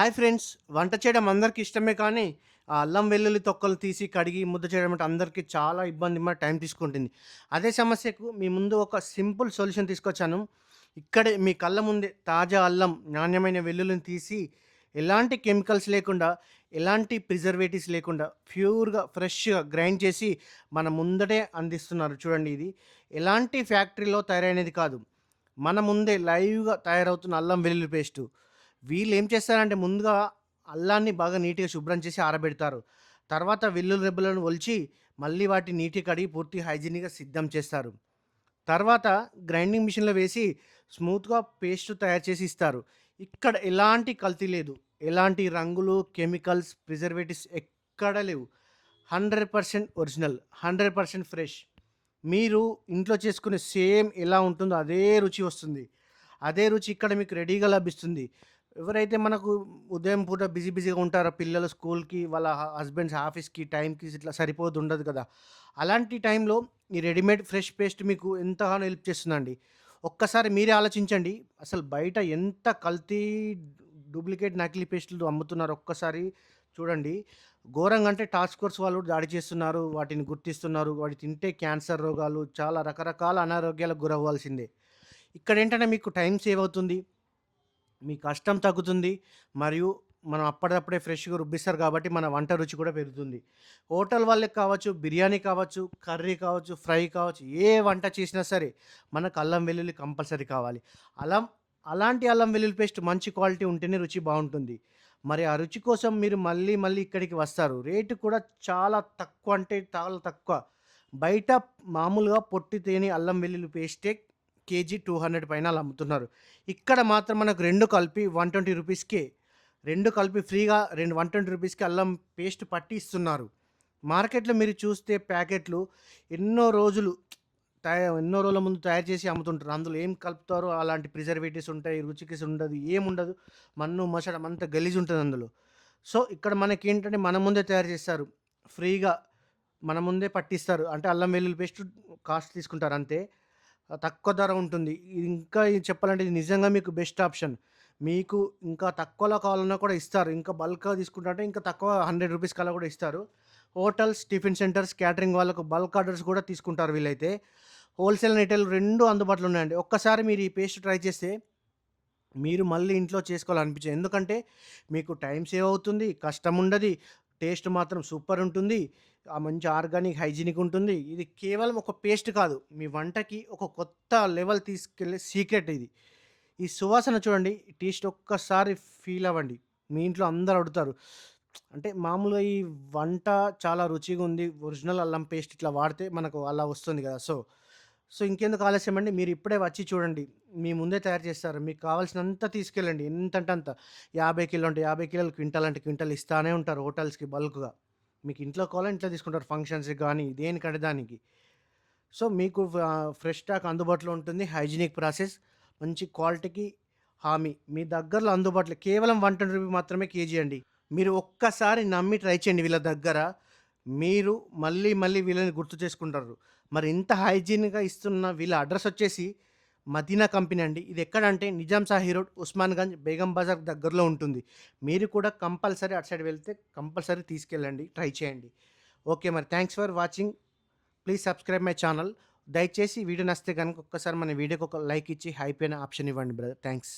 Hi friends! వంట చేయడం అందరికి ఇష్టమే కానీ, ఆ అల్లం వెల్లుల్లి తొక్కలు తీసి కడిగి ముద్ద చేయడం అంటే అందరికి చాలా ఇబ్బంది టైం తీసుకుంటుంది. అదే సమస్యకు మీ ముందు ఒక సింపుల్ సొల్యూషన్ తీసుకొచ్చాను. ఇక్కడే మీ కళ్ళ ముందే తాజా అల్లం, నాణ్యమైన వెల్లుల్లిని తీసి ఎలాంటి కెమికల్స్ లేకుండా, ఎలాంటి ప్రిజర్వేటివ్స్ లేకుండా ప్యూర్‌గా, ఫ్రెష్‌గా గ్రైండ్ చేసి మన ముందటే అందిస్తున్నారు. చూడండి ఇది ఎలాంటి ఫ్యాక్టరీలో తయారైనది కాదు. మన ముందే లైవ్‌గా తయారవుతున్న అల్లం వెల్లుల్లి పేస్టు. వీళ్ళేం చేస్తారంటే ముందుగా అల్లాన్ని బాగా నీట్‌గా శుభ్రం చేసి ఆరబెడతారు. తర్వాత వెల్లుల్లి రెబ్బలను ఒలిచి మళ్ళీ వాటిని నీట్‌గా కడిగి పూర్తి హైజీనిక్‌గా సిద్ధం చేస్తారు. తర్వాత గ్రైండింగ్ మిషన్‌లో వేసి స్మూత్‌గా పేస్ట్ తయారు చేసి ఇస్తారు. ఇక్కడ ఎలాంటి కల్తీ లేదు. ఎలాంటి రంగులు, కెమికల్స్, ప్రిజర్వేటివ్స్ ఎక్కడ లేవు. 100% ఒరిజినల్, 100% ఫ్రెష్. మీరు ఇంట్లో చేసుకునే సేమ్ ఎలా ఉంటుందో అదే రుచి వస్తుంది. అదే రుచి ఇక్కడ మీకు రెడీగా లభిస్తుంది. ఎవరైతే మనకు ఉదయం పూట బిజీగా ఉంటారో పిల్లలు స్కూల్‌కి, వాళ్ళ హస్బెండ్స్ ఆఫీస్‌కి, టైంకి ఇట్లా సరిపోతుండదు కదా! అలాంటి టైంలో ఈ రెడీమేడ్ ఫ్రెష్ పేస్ట్ మీకు ఎంతగానో హెల్ప్ చేస్తుందండి. ఒక్కసారి మీరే ఆలోచించండి. అసలు బయట ఎంత కల్తీ, డూప్లికేట్ నకిలీ పేస్టులు అమ్ముతున్నారో ఒక్కసారి చూడండి. ఘోరంగా అంటే టాస్క్ ఫోర్స్ వాళ్ళు దాడి చేస్తున్నారు. వాటిని గుర్తిస్తున్నారు. వాటి తింటే క్యాన్సర్ రోగాలు, చాలా రకరకాల అనారోగ్యాలకు గురవ్వాల్సిందే. ఇక్కడేంటంటే మీకు టైం సేవ్ అవుతుంది. మీ కష్టం తగ్గుతుంది. మరియు మనం అప్పటిదప్పుడే ఫ్రెష్‌గా రుబ్బిస్తారు కాబట్టి మన వంట రుచి కూడా పెరుగుతుంది. హోటల్ వాళ్ళకి కావచ్చు, బిర్యానీ కావచ్చు, కర్రీ కావచ్చు, ఫ్రై కావచ్చు, ఏ వంట చేసినా సరే మనకు అల్లం వెల్లుల్లి కంపల్సరీ కావాలి. అలం అలాంటి అల్లం వెల్లుల్లి పేస్ట్ మంచి క్వాలిటీ ఉంటేనే రుచి బావుంటుంది. మరి ఆ రుచి కోసం మీరు మళ్ళీ మళ్ళీ ఇక్కడికి వస్తారు. రేటు కూడా చాలా తక్కువ అంటే చాలా తక్కువ. బయట మామూలుగా పొట్టి తేనె అల్లం వెల్లుల్లి పేస్టే కేజీ 200 పైన అలా అమ్ముతున్నారు. ఇక్కడ మాత్రం మనకు 2 కలిపి 120 రూపీస్‌కే 2 కలిపి ఫ్రీగా 120 రూపీస్‌కి అల్లం పేస్ట్ పట్టి ఇస్తున్నారు. మార్కెట్‌లో మీరు చూస్తే ప్యాకెట్లు ఎన్నో రోజులు ఎన్నో రోజుల ముందు తయారు చేసి అమ్ముతుంటారు. అందులో ఏం కలుపుతారో అలాంటి ప్రిజర్వేటివ్స్ ఉంటాయి. రుచికి ఉండదు. ఏముండదు. మన్ను, మసడం అంతా గలీజు ఉంటది అందులో. సో, ఇక్కడ మనకేంటంటే మన ముందే తయారు చేస్తారు. ఫ్రీగా మన ముందే పట్టిస్తారు. అంటే అల్లం వెల్లుల్లి పేస్ట్ కాస్ట్ తీసుకుంటారు అంతే. తక్కువ ధర ఉంటుంది. ఇది ఇంకా చెప్పాలంటే ఇది నిజంగా మీకు బెస్ట్ ఆప్షన్. మీకు ఇంకా తక్కువలో కావాలన్నా కూడా ఇస్తారు. ఇంకా బల్క్‌గా తీసుకుంటుంటే ఇంకా తక్కువ 100 రూపీస్‌కి అలా కూడా ఇస్తారు. హోటల్స్, టిఫిన్ సెంటర్స్, క్యాటరింగ్ వాళ్ళకు బల్క్ ఆర్డర్స్ కూడా తీసుకుంటారు వీళ్ళైతే. హోల్‌సేల్, రిటైల్ 2 అందుబాటులో ఉన్నాయండి. ఒక్కసారి మీరు ఈ పేస్ట్ ట్రై చేస్తే మీరు మళ్ళీ ఇంట్లో చేసుకోవాలనిపించదు. ఎందుకంటే మీకు టైం సేవ్ అవుతుంది, కష్టం ఉండది, టేస్ట్ మాత్రం సూపర్ ఉంటుంది. మంచి ఆర్గానిక్, హైజీనిక్ ఉంటుంది. ఇది కేవలం ఒక పేస్ట్ కాదు. మీ వంటకి ఒక కొత్త లెవెల్ తీసుకెళ్ళే సీక్రెట్ ఇది. ఈ సువాసన చూడండి. ఈ టేస్ట్ ఒక్కసారి ఫీల్ అవ్వండి. మీ ఇంట్లో అందరూ అడుగుతారు. అంటే మామూలుగా ఈ వంట చాలా రుచిగా ఉంది. ఒరిజినల్ అల్లం పేస్ట్ ఇట్లా వాడితే మనకు అలా వస్తుంది కదా! సో, ఇంకెందుకు ఆలస్యం అండి. మీరు ఇప్పుడే వచ్చి చూడండి. మీ ముందే తయారు చేస్తారు. మీకు కావాల్సినంత తీసుకెళ్ళండి. ఎంతంటే అంత. 50 కిలో అంటే 50 కిలోలు, క్వింటాల్ అంటే క్వింటాల్ ఇస్తానే ఉంటారు హోటల్స్‌కి బల్క్‌గా. మీకు ఇంట్లో కావాలంటే ఇంట్లో తీసుకుంటారు ఫంక్షన్స్‌కి గానీ, దేనికంటే దానికి. సో, మీకు ఫ్రెష్ స్టాక్ అందుబాటులో ఉంటుంది. హైజీనిక్ ప్రాసెస్, మంచి క్వాలిటీకి హామీ. మీ దగ్గరలో అందుబాటులో కేవలం రూ. 120 మాత్రమే కేజీ అండి. మీరు ఒక్కసారి నమ్మి ట్రై చేయండి వీళ్ళ దగ్గర. మీరు మళ్ళీ, మళ్ళీ వీళ్ళని గుర్తు చేసుకుంటారు. మరి ఇంత హైజీన్‌గా ఇస్తున్న వీళ్ళ అడ్రెస్ వచ్చేసి మదీనా కంపెనీ అండి. ఇది ఎక్కడంటే నిజాం సాహి రోడ్, ఉస్మాన్‌గంజ్, బేగం బజార్ దగ్గరలో ఉంటుంది. మీరు కూడా కంపల్సరీ అటు సైడ్ వెళ్తే కంపల్సరీ తీసుకెళ్ళండి. ట్రై చేయండి. ఓకే. మరి thanks for watching. Please subscribe my channel. దయచేసి వీడియో నచ్చితే గనుక ఒక్కసారి మన వీడియోకి ఒక లైక్ ఇచ్చి హైప్ అనే ఆప్షన్ ఇవ్వండి బ్రదర్. థాంక్స్.